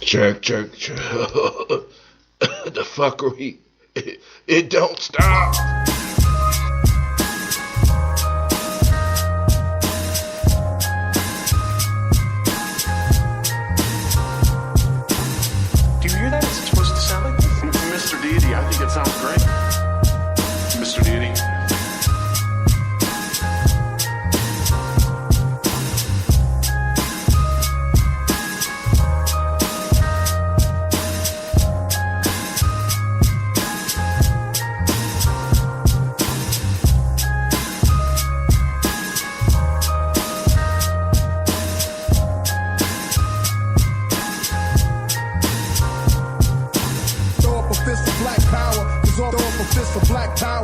Check, check, check. The fuckery, it don't stop. Do you hear that? Is it supposed to sound like this? Mr. Deity, I think it sounds great. Mr. Deity.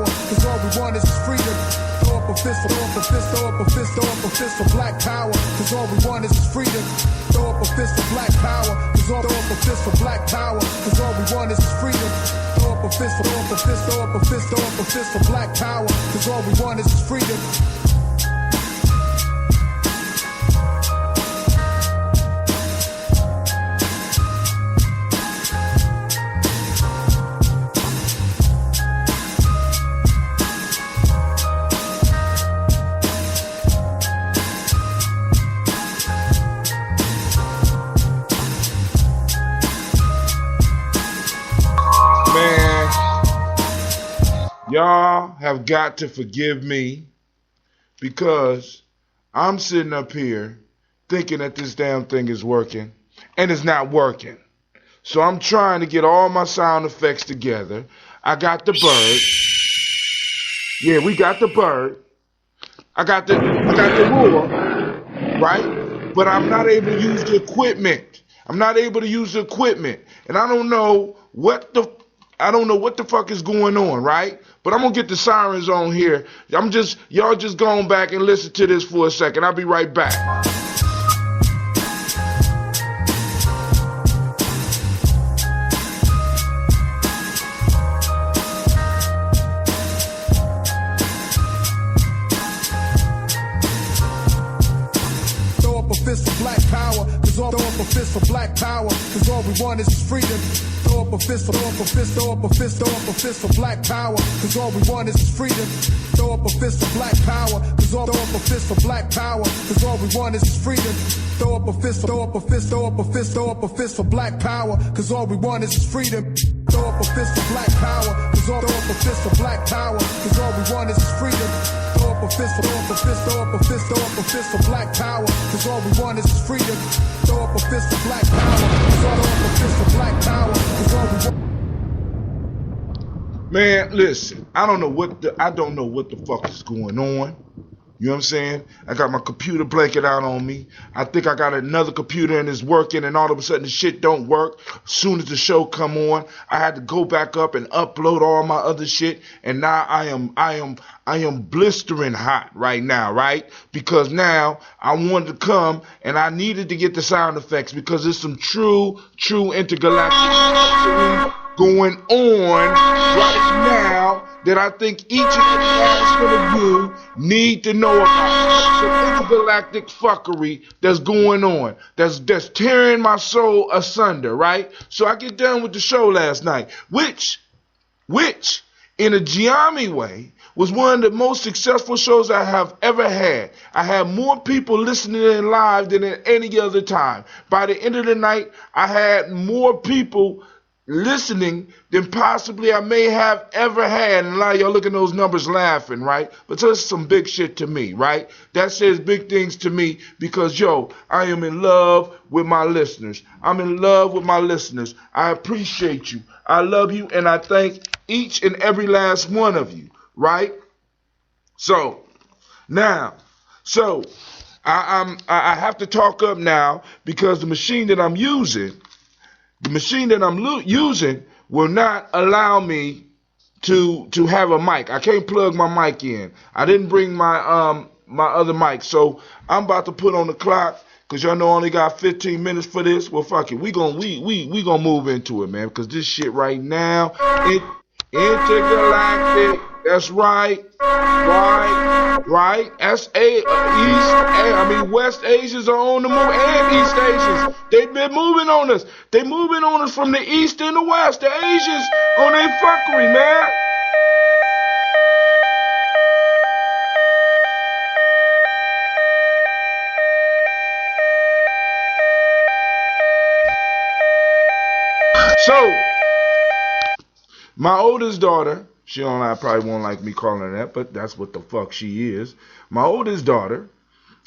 Cause all we want is freedom. Throw up a fist, throw up a fist, throw up a fist, throw up a fist for black power. Cause all we want is freedom. Throw up a fist for black power. Cause all throw up a fist for black power. Cause all we want is freedom. Throw up a fist, throw up a fist, throw up a fist, throw up a fist for black power. Cause all we want is freedom. Y'all have got to forgive me because I'm sitting up here thinking that this damn thing is working and it's not working. So I'm trying to get all my sound effects together. I got the bird. Yeah, we got the bird. I got the roar, right? But I'm not able to use the equipment. I'm not able to use the equipment. And I don't know what the fuck is going on, right? But I'm gonna get the sirens on here. Y'all just going back and listen to this for a second. I'll be right back. Throw up a fist for black power. Throw up a fist for black power. Cause all we want is freedom. Throw up a fist, throw up a fist, throw up a fist, throw up a fist for black power. Cause all we want is freedom. Throw up a fist for black power. Cause all throw up a fist for black power. Cause all we want is freedom. Throw up a fist, throw up a fist, throw up a fist, throw up a fist for black power. Cause all we want is freedom. Throw up a fist for black power. Cause all throw up a fist for black power. Cause all we want is freedom. Throw up a fist, throw up a fist, throw up a fist, throw up a fist for black power. Cause all we want is freedom. Throw up a fist for black power. Cause all throw up a fist for black power. Cause all we want. Man, listen, I don't know what the fuck is going on. You know what I'm saying? I got my computer blanket out on me. I think I got another computer and it's working, and all of a sudden the shit don't work. As soon as the show come on, I had to go back up and upload all my other shit, and now I am blistering hot right now, right? Because now I wanted to come and I needed to get the sound effects because there's some true intergalactic going on right now that I think each and every last one of you need to know about. Some intergalactic fuckery that's going on, that's tearing my soul asunder, right? So I get done with the show last night, which in a Gye-Nyame way was one of the most successful shows I have ever had. I had more people listening in live than at any other time. By the end of the night, I had more people listening than possibly I may have ever had. And a lot of y'all look at those numbers laughing, right? But that's some big shit to me, right? That says big things to me because, I am in love with my listeners. I'm in love with my listeners. I appreciate you. I love you, and I thank each and every last one of you, right? So, now, I have to talk up now because the machine that I'm using will not allow me to have a mic. I can't plug my mic in. I didn't bring my other mic, so I'm about to put on the clock because y'all know I only got 15 minutes for this. Well, fuck it, we gonna move into it, man, because this shit right now, intergalactic That's right. Right. That's West Asians are on the move, and East Asians. They've been moving on us. They moving on us from the East and the West. The Asians on their fuckery, man. So, my oldest daughter, I probably won't like me calling her that, but that's what the fuck she is. My oldest daughter,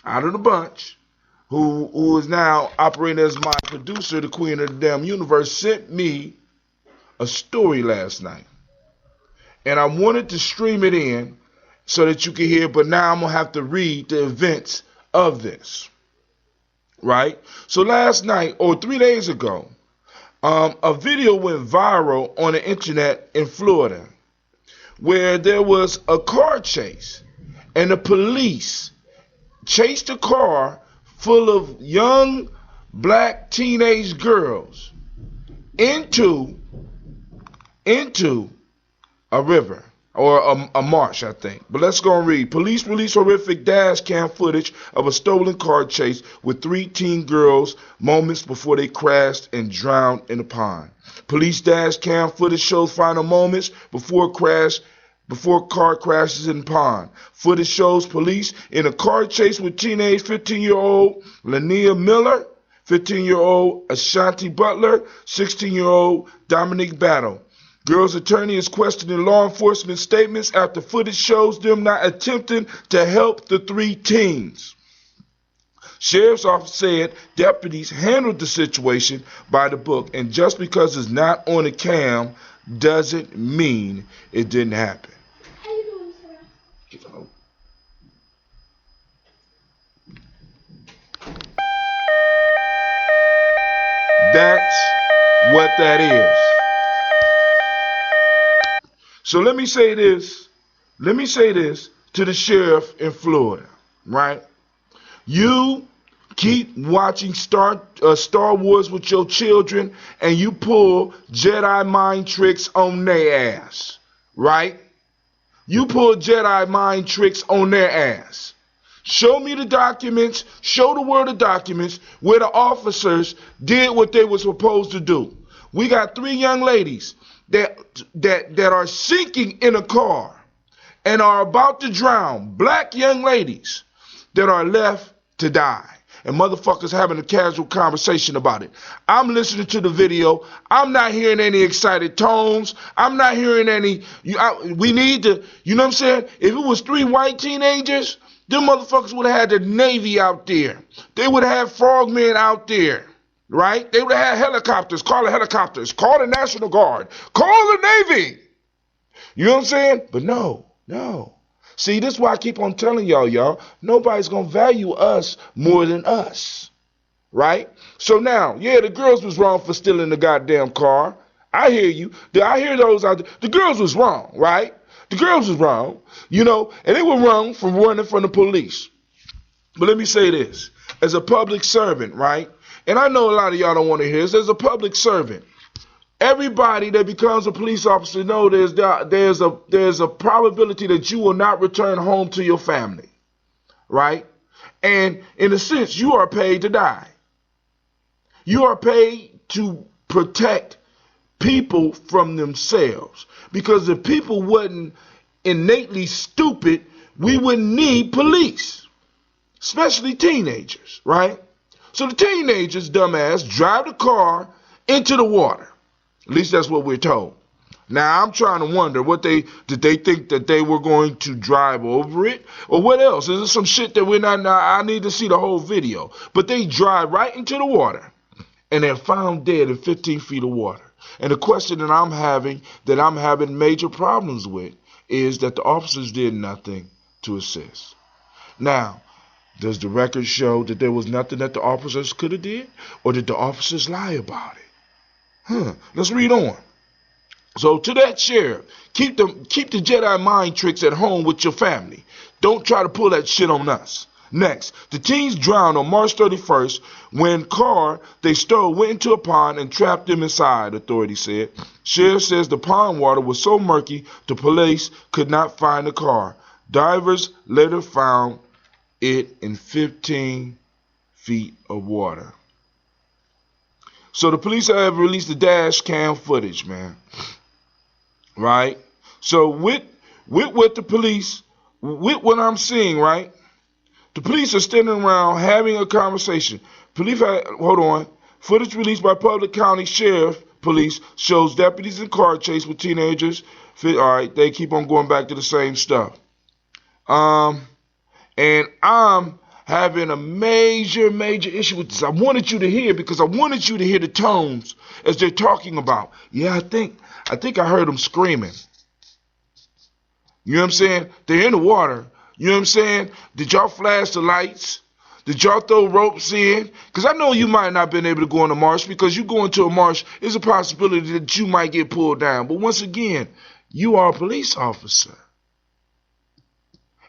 out of the bunch, who is now operating as my producer, the queen of the damn universe, sent me a story last night. And I wanted to stream it in so that you can hear, but now I'm going to have to read the events of this. Right? So last night, or 3 days ago, a video went viral on the internet in Florida where there was a car chase and the police chased a car full of young black teenage girls into a river or a marsh, I think. But let's go and read. Police release horrific dash cam footage of a stolen car chase with 3 teen girls moments before they crashed and drowned in a pond. Police dash cam footage shows final moments before car crashes in pond. Footage shows police in a car chase with teenage 15-year-old Lania Miller, 15-year-old Ashanti Butler, 16-year-old Dominique Battle. Girls' attorney is questioning law enforcement statements after footage shows them not attempting to help the 3 teens. Sheriff's office said deputies handled the situation by the book, and just because it's not on the cam doesn't mean it didn't happen. How you doing, sir? That's what that is. So let me say this to the sheriff in Florida, right? You keep watching Star Wars with your children and you pull Jedi mind tricks on their ass, right? You pull Jedi mind tricks on their ass. Show me the documents, show the world the documents where the officers did what they were supposed to do. We got 3 young ladies that are sinking in a car and are about to drown. Black young ladies that are left to die. And motherfuckers having a casual conversation about it. I'm listening to the video. I'm not hearing any excited tones. I'm not hearing any, we need to, you know what I'm saying? If it was 3 white teenagers, them motherfuckers would have had the Navy out there. They would have had frogmen out there. Right? They would have had helicopters. Call the helicopters. Call the National Guard. Call the Navy. You know what I'm saying? But no. See, this is why I keep on telling y'all, nobody's going to value us more than us. Right? So now, yeah, the girls was wrong for stealing the goddamn car. I hear you. I hear those out there. The girls was wrong, right? The girls was wrong, you know, and they were wrong for running from the police. But let me say this. As a public servant, right? And I know a lot of y'all don't want to hear this. As a public servant, everybody that becomes a police officer knows there's a probability that you will not return home to your family, right? And in a sense, you are paid to die. You are paid to protect people from themselves. Because if people wasn't innately stupid, we wouldn't need police, especially teenagers, right? So the teenagers, dumbass, drive the car into the water. At least that's what we're told. Now I'm trying to wonder did they think that they were going to drive over it? Or what else? Is there some shit that we're not, I need to see the whole video. But they drive right into the water and they're found dead in 15 feet of water. And the question that I'm having major problems with is that the officers did nothing to assist. Now, does the record show that there was nothing that the officers could have did? Or did the officers lie about it? Let's read on. So to that sheriff, keep the Jedi mind tricks at home with your family. Don't try to pull that shit on us. Next, the teens drowned on March 31st when car they stole went into a pond and trapped them inside, authorities said. Sheriff says the pond water was so murky the police could not find the car. Divers later found it in 15 feet of water. So the police have released the dash cam footage, man. Right? So with what the police, with what I'm seeing, right? The police are standing around having a conversation. Hold on. Footage released by Public County Sheriff Police shows deputies in car chase with teenagers. All right, they keep on going back to the same stuff. And I'm having a major issue with this. I wanted you to hear because I wanted you to hear the tones as they're talking about. Yeah, I think I heard them screaming. You know what I'm saying? They're in the water. You know what I'm saying? Did y'all flash the lights? Did y'all throw ropes in? Because I know you might not have been able to go in the marsh because you go into a marsh, there's a possibility that you might get pulled down. But once again, you are a police officer.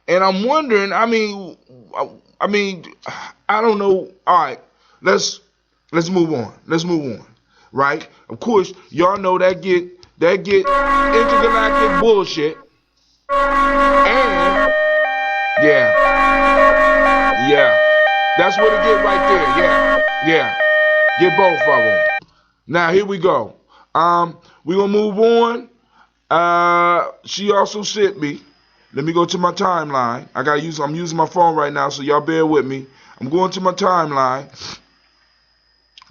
And I'm wondering, I mean, I don't know. All right, let's move on. Let's move on. Right? Of course, y'all know that get intergalactic bullshit. And yeah, that's what it get right there. Yeah, get both of them. Now here we go. We gonna move on. She also sent me. Let me go to my timeline. I'm using my phone right now, so y'all bear with me. I'm going to my timeline.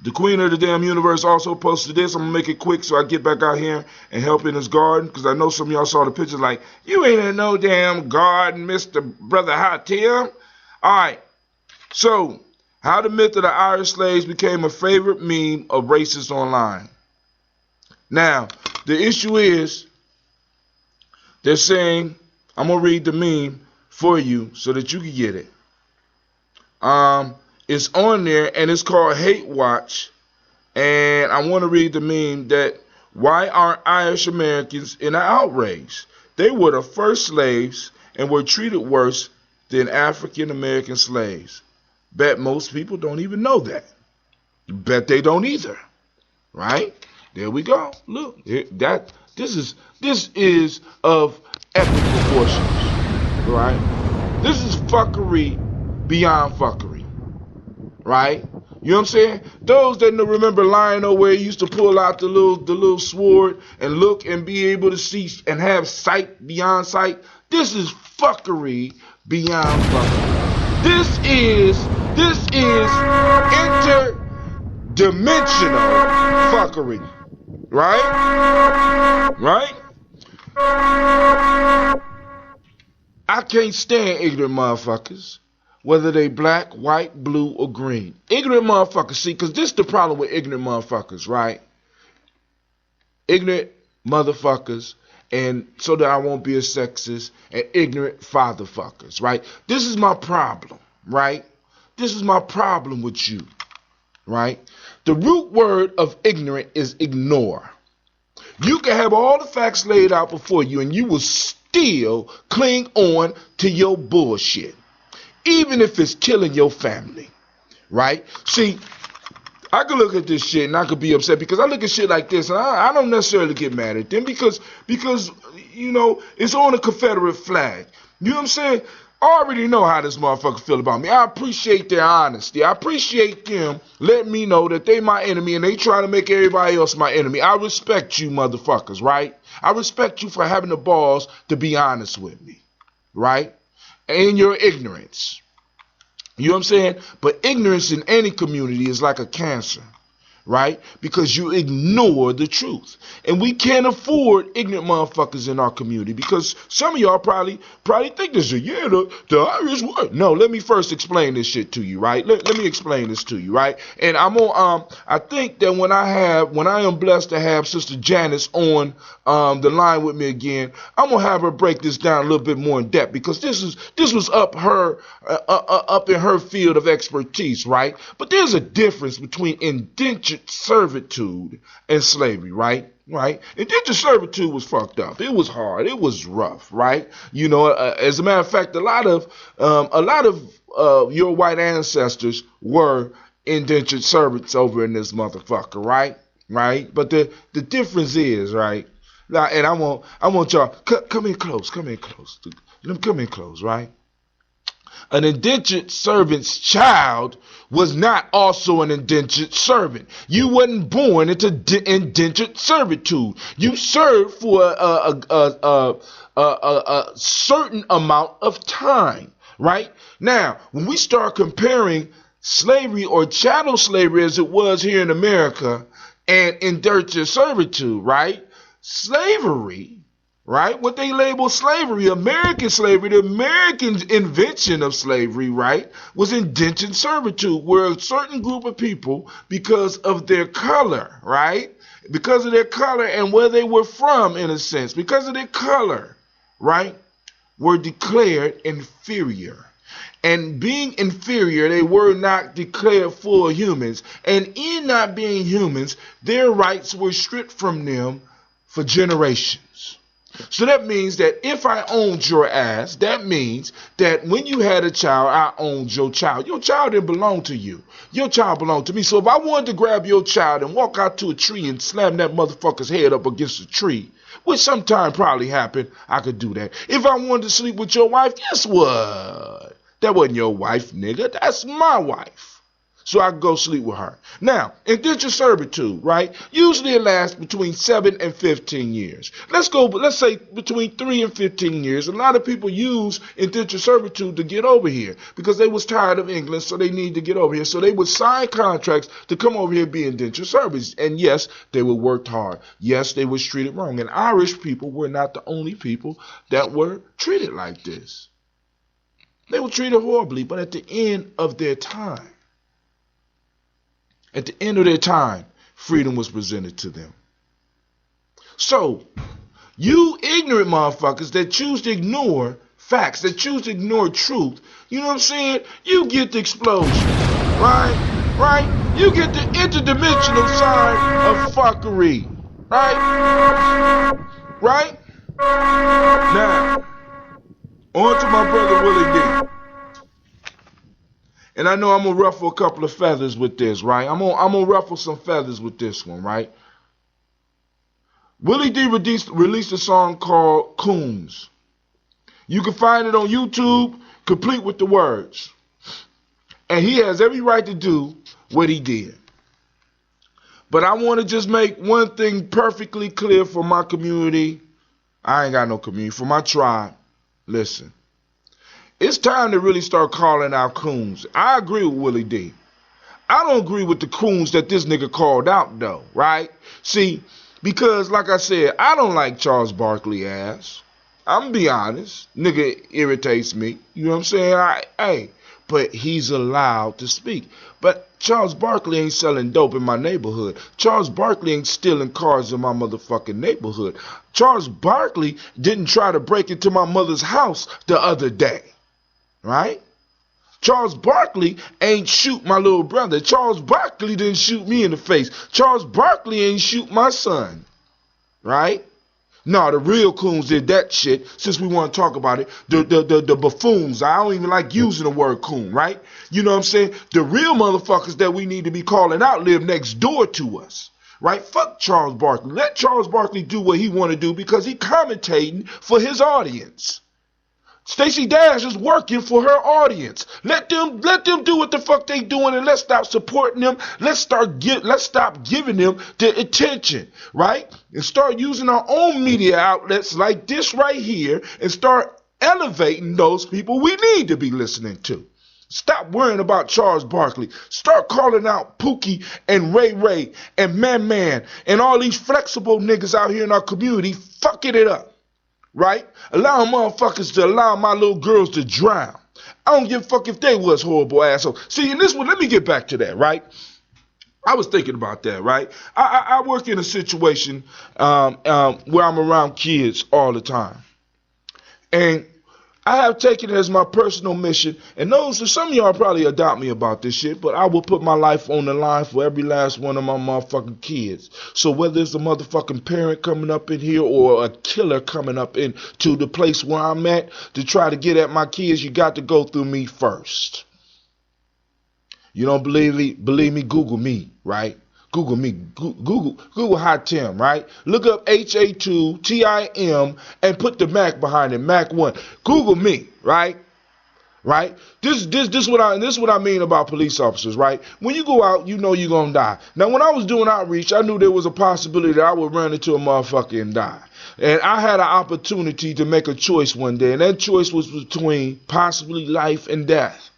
The queen of the damn universe also posted this. I'm going to make it quick so I get back out here and help in his garden. Because I know some of y'all saw the pictures like, you ain't in no damn garden, Mr. Brother Hatim. Alright. So, how the myth of the Irish slaves became a favorite meme of racists online. Now, the issue is, they're saying, I'm going to read the meme for you so that you can get it. It's on there and it's called Hate Watch. And I want to read the meme that why aren't Irish Americans in an outrage? They were the first slaves and were treated worse than African American slaves. Bet most people don't even know that. Bet they don't either. Right? There we go. Look, this is of epic proportions. Right? This is fuckery beyond fuckery. Right? You know what I'm saying? Those that remember Lionel where he used to pull out the little sword and look and be able to see and have sight beyond sight. This is fuckery beyond fuckery. This is interdimensional fuckery. Right? Right? I can't stand ignorant motherfuckers. Whether they black, white, blue, or green. Ignorant motherfuckers. See, because this is the problem with ignorant motherfuckers, right? Ignorant motherfuckers, and so that I won't be a sexist, and ignorant fatherfuckers, right? This is my problem, right? This is my problem with you, right? The root word of ignorant is ignore. You can have all the facts laid out before you, and you will still cling on to your bullshit. Even if it's killing your family, right? See, I could look at this shit and I could be upset because I look at shit like this and I don't necessarily get mad at them because you know, it's on a Confederate flag. You know what I'm saying? I already know how this motherfucker feel about me. I appreciate their honesty. I appreciate them letting me know that they my enemy and they trying to make everybody else my enemy. I respect you motherfuckers, right? I respect you for having the balls to be honest with me, right? And your ignorance. You know what I'm saying? But ignorance in any community is like a cancer, right? Because you ignore the truth. And we can't afford ignorant motherfuckers in our community because some of y'all probably think this is, yeah, the Irish word. No, let me first explain this shit to you, right? Let me explain this to you, right? And I'm on, I think that when I am blessed to have Sister Janice on the line with me again, I'm gonna have her break this down a little bit more in depth because this was up in her field of expertise, right? But there's a difference between indentured servitude and slavery, right? Right? Indentured servitude was fucked up. It was hard. It was rough, right? You know, as a matter of fact, a lot of your white ancestors were indentured servants over in this motherfucker, right? right? But the difference is, right? Now, and I want y'all come in close, come in close, come in close, right? An indentured servant's child was not also an indentured servant. You wasn't born into indentured servitude. You served for a certain amount of time, right? Now, when we start comparing slavery or chattel slavery as it was here in America and indentured servitude, right? Slavery, right? What they label slavery, American slavery, the American invention of slavery, right, was indentured servitude, where a certain group of people, because of their color, right, because of their color and where they were from, in a sense, because of their color, right, were declared inferior. And being inferior, they were not declared full humans. And in not being humans, their rights were stripped from them for generations. So that means that if I owned your ass, that means that when you had a child, I owned your child. Your child didn't belong to you. Your child belonged to me. So if I wanted to grab your child and walk out to a tree and slam that motherfucker's head up against a tree, which sometime probably happened, I could do that. If I wanted to sleep with your wife, guess what? That wasn't your wife, nigga. That's my wife. So I could go sleep with her. Now, indentured servitude, right? Usually it lasts between 7 and 15 years. Let's say between 3 and 15 years. A lot of people use indentured servitude to get over here because they was tired of England, so they need to get over here. So they would sign contracts to come over here and be indentured servants. And yes, they were worked hard. Yes, they was treated wrong. And Irish people were not the only people that were treated like this. They were treated horribly, but at the end of their time, freedom was presented to them. So, you ignorant motherfuckers that choose to ignore facts, that choose to ignore truth, you know what I'm saying? You get the explosion, right? Right? You get the interdimensional side of fuckery, right? Right? Now, on to my brother Willie D. And I know I'm going to ruffle a couple of feathers with this, right? I'm gonna ruffle some feathers with this one, right? Willie D released a song called Coons. You can find it on YouTube, complete with the words. And he has every right to do what he did. But I want to just make one thing perfectly clear for my community. I ain't got no community. For my tribe, listen. It's time to really start calling out coons. I agree with Willie D. I don't agree with the coons that this nigga called out, though, right? See, because, like I said, I don't like Charles Barkley ass. I'm going to be honest. Nigga irritates me. You know what I'm saying? But he's allowed to speak. But Charles Barkley ain't selling dope in my neighborhood. Charles Barkley ain't stealing cars in my motherfucking neighborhood. Charles Barkley didn't try to break into my mother's house the other day. Right? Charles Barkley ain't shoot my little brother. Charles Barkley didn't shoot me in the face. Charles Barkley ain't shoot my son. Right? No, the real coons did that shit, since we want to talk about it. The buffoons. I don't even like using the word coon, right? You know what I'm saying? The real motherfuckers that we need to be calling out live next door to us. Right? Fuck Charles Barkley. Let Charles Barkley do what he want to do because he commentating for his audience. Stacey Dash is working for her audience. Let them do what the fuck they doing, and let's stop supporting them. Let's stop giving them the attention, right? And start using our own media outlets like this right here and start elevating those people we need to be listening to. Stop worrying about Charles Barkley. Start calling out Pookie and Ray Ray and Man Man and all these flexible niggas out here in our community fucking it up. Right? Allow motherfuckers to allow my little girls to drown. I don't give a fuck if they was horrible assholes. See, in this one, let me get back to that, right? I was thinking about that, right? I work in a situation where I'm around kids all the time. And I have taken it as my personal mission, and some of y'all probably adopt me about this shit, but I will put my life on the line for every last one of my motherfucking kids. So whether it's a motherfucking parent coming up in here or a killer coming up into the place where I'm at to try to get at my kids, you got to go through me first. You don't believe me? Google me, right? Google me. Google Hatim, right? Look up HA2TIM and put the Mac behind it, Mac 1. Google me, right? Right? This what I mean about police officers, right? When you go out, you know you're gonna die. Now, when I was doing outreach, I knew there was a possibility that I would run into a motherfucker and die. And I had an opportunity to make a choice one day, and that choice was between possibly life and death.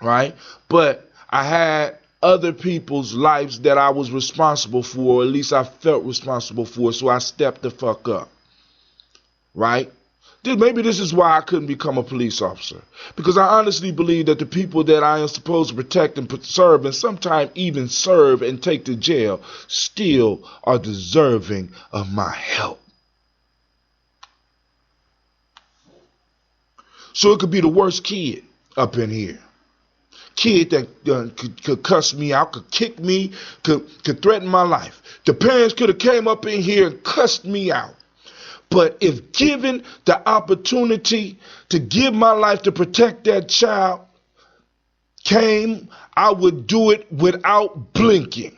Right? But I had other people's lives that I was responsible for, or at least I felt responsible for, so I stepped the fuck up. Right? Maybe this is why I couldn't become a police officer. Because I honestly believe that the people that I am supposed to protect and serve, and sometimes even serve and take to jail, still are deserving of my help. So it could be the worst kid up in here. Kid that could cuss me out, could kick me, could threaten my life. The parents could have came up in here and cussed me out. But if given the opportunity to give my life to protect that child came, I would do it without blinking.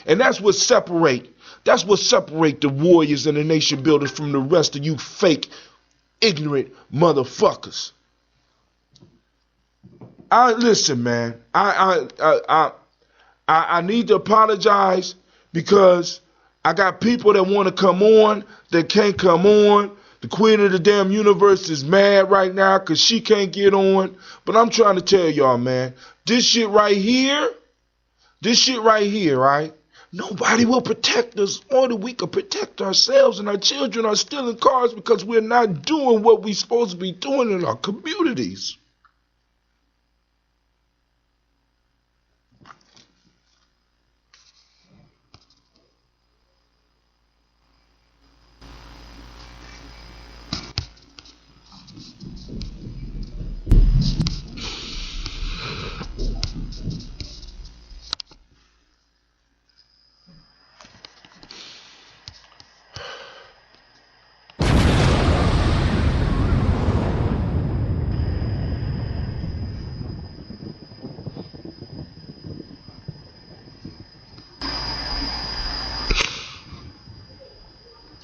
And that's what separate the warriors and the nation builders from the rest of you fake, ignorant motherfuckers. Listen, man. I need to apologize because I got people that want to come on that can't come on. The queen of the damn universe is mad right now because she can't get on. But I'm trying to tell y'all, man, this shit right here, right? Nobody will protect us more than we can protect ourselves, and our children are still in cars because we're not doing what we're supposed to be doing in our communities.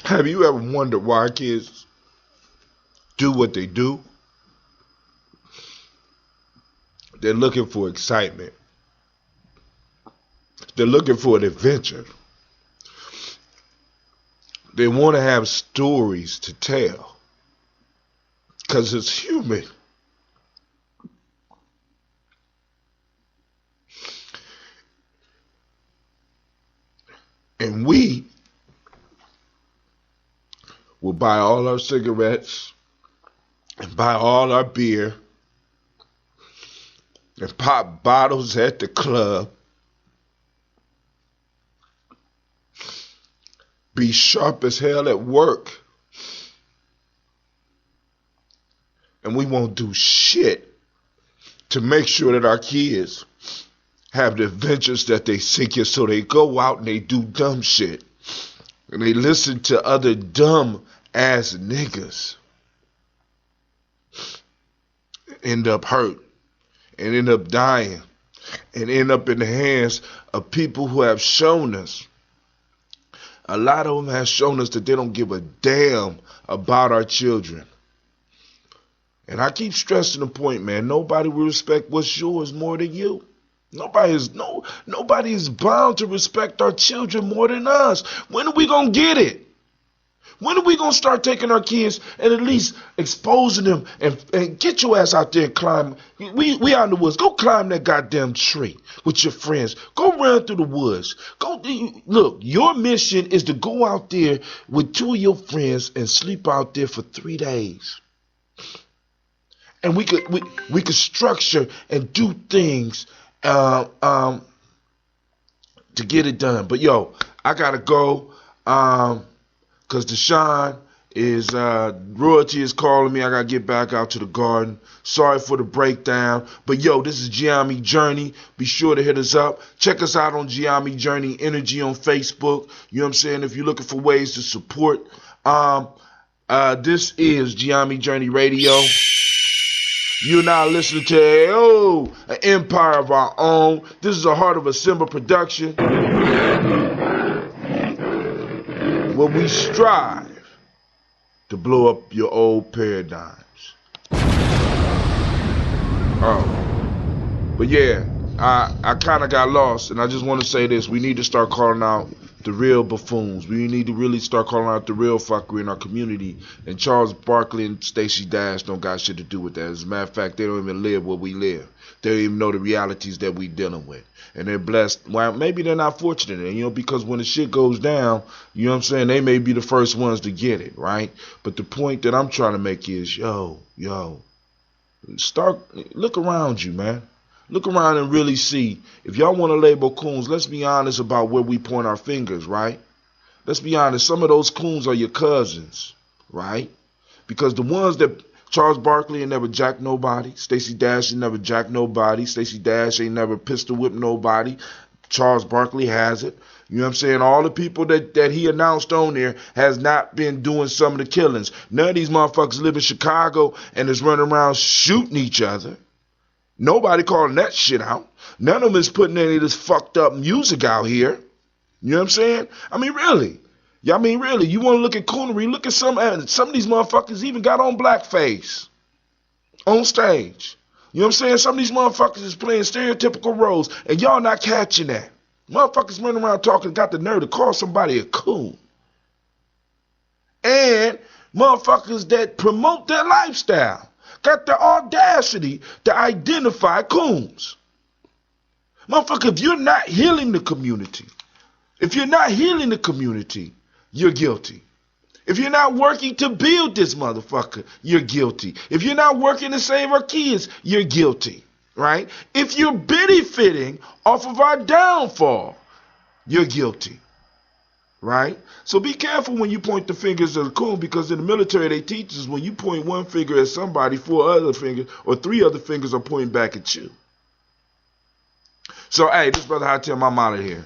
Have you ever wondered why kids do what they do? They're looking for excitement. They're looking for an adventure. They want to have stories to tell because it's human. And we will buy all our cigarettes and buy all our beer and pop bottles at the club, be sharp as hell at work, and we won't do shit to make sure that our kids have the adventures that they seek, so they go out and they do dumb shit. And they listen to other dumb ass niggas. End up hurt. And end up dying. And end up in the hands of people who have shown us. A lot of them have shown us that they don't give a damn about our children. And I keep stressing the point, man. Nobody will respect what's yours more than you. Nobody is bound to respect our children more than us. When are we gonna get it? When are we gonna start taking our kids and at least exposing them and get your ass out there and climb? We out in the woods. Go climb that goddamn tree with your friends. Go run through the woods. Look, your mission is to go out there with two of your friends and sleep out there for 3 days. And we could structure and do things to get it done. But yo, I gotta go because Deshaun is royalty is calling me. I gotta get back out to the garden. Sorry for the breakdown, but yo, this is Gye-Nyame Journey. Be sure to hit us up. Check us out on Gye-Nyame Journey Energy on Facebook. You know what I'm saying? If you're looking for ways to support, this is Gye-Nyame Journey Radio. You're now listening to AEOOOOhhh, an empire of our own. This is a Heart of a Simba production, where we strive to blow up your old paradigms. But yeah, I kind of got lost, and I just want to say this. We need to start calling out the real buffoons. We need to really start calling out the real fuckery in our community. And Charles Barkley and Stacey Dash don't got shit to do with that. As a matter of fact, they don't even live where we live. They don't even know the realities that we dealing with. And they're blessed. Well, maybe they're not fortunate, because when the shit goes down, you know what I'm saying, they may be the first ones to get it, right? But the point that I'm trying to make is, look around you, man. Look around and really see. If y'all want to label coons, let's be honest about where we point our fingers, right? Let's be honest. Some of those coons are your cousins, right? Because the ones that Charles Barkley ain't never jacked nobody. Stacey Dash ain't never jacked nobody. Stacey Dash ain't never pistol whipped nobody. Charles Barkley has it. You know what I'm saying? All the people that he announced on there has not been doing some of the killings. None of these motherfuckers live in Chicago and is running around shooting each other. Nobody calling that shit out. None of them is putting any of this fucked up music out here. You know what I'm saying? I mean, really. Yeah, I mean, really. You want to look at coonery? Look at some of these motherfuckers even got on blackface on stage. You know what I'm saying? Some of these motherfuckers is playing stereotypical roles, and y'all not catching that. Motherfuckers running around talking, got the nerve to call somebody a coon. And motherfuckers that promote their lifestyle got the audacity to identify coons. Motherfucker, if you're not healing the community, you're guilty. If you're not working to build this motherfucker, you're guilty. If you're not working to save our kids, you're guilty, right? If you're benefiting off of our downfall, you're guilty, right? So be careful when you point the fingers at the coon, because in the military they teach us when you point one finger at somebody, 4 other fingers or 3 other fingers are pointing back at you. So, hey, this brother High Tim, I'm out of here.